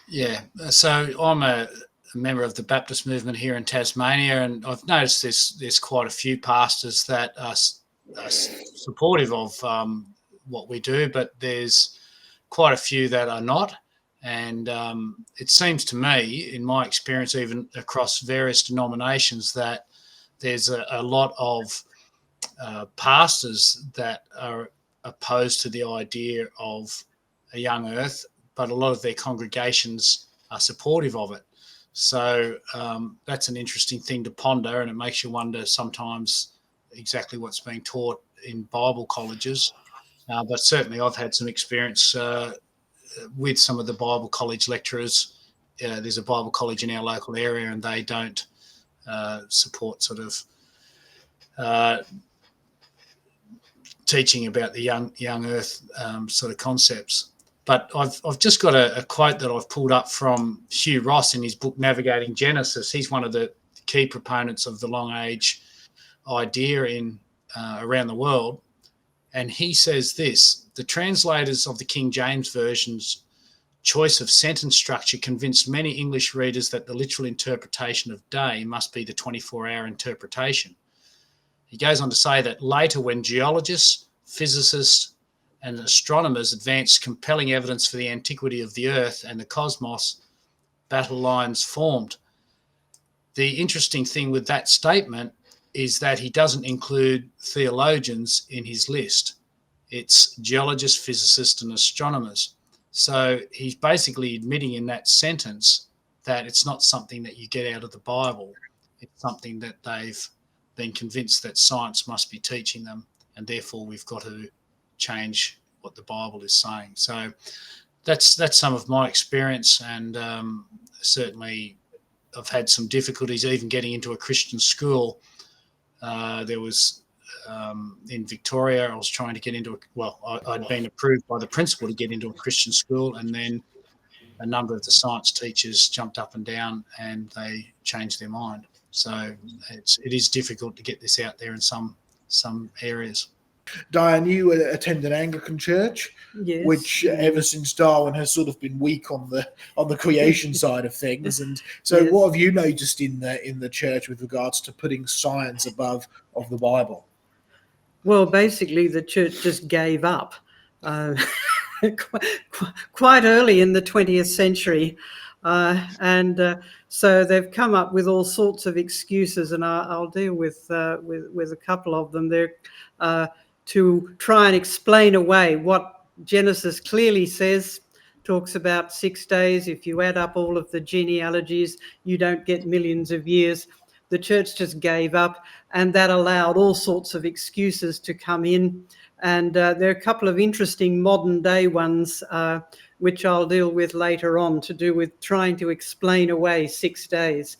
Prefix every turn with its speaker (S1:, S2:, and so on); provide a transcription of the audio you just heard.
S1: Yeah, so I'm a member of the Baptist movement here in Tasmania, and I've noticed there's quite a few pastors that are supportive of what we do, but there's quite a few that are not. And it seems to me, in my experience, even across various denominations, that there's a lot of pastors that are opposed to the idea of a young earth, but a lot of their congregations are supportive of it. So that's an interesting thing to ponder, and it makes you wonder sometimes exactly what's being taught in Bible colleges. But certainly, I've had some experience with some of the Bible college lecturers. There's a Bible college in our local area, and they don't support sort of uh, teaching about the young Earth sort of concepts. But I've just got a quote that I've pulled up from Hugh Ross in his book Navigating Genesis. He's one of the key proponents of the long age idea in around the world, and he says this: the translators of the King James version's choice of sentence structure convinced many English readers that the literal interpretation of day must be the 24-hour interpretation. He goes on to say that later, when geologists, physicists, and astronomers advanced compelling evidence for the antiquity of the Earth and the cosmos, battle lines formed. The interesting thing with that statement is that he doesn't include theologians in his list. It's geologists, physicists, and astronomers. So he's basically admitting in that sentence that it's not something that you get out of the Bible. It's something that they've been convinced that science must be teaching them, and therefore we've got to change what the Bible is saying. So that's some of my experience, and certainly I've had some difficulties even getting into a Christian school. There was in Victoria, I was trying to get into I'd been approved by the principal to get into a Christian school, and then a number of the science teachers jumped up and down and they changed their mind. So it is difficult to get this out there in some areas.
S2: Diane, you attend an Anglican church,
S3: Yes.
S2: which ever since Darwin has sort of been weak on the creation side of things. And so,
S3: Yes.
S2: what have you noticed in the church with regards to putting science above of the Bible?
S3: Well, basically, the church just gave up quite early in the 20th century. So they've come up with all sorts of excuses, and I'll deal with a couple of them there to try and explain away what Genesis clearly says. Talks about 6 days. If you add up all of the genealogies, you don't get millions of years. The church just gave up, and that allowed all sorts of excuses to come in. And there are a couple of interesting modern day ones, which I'll deal with later on, to do with trying to explain away 6 days.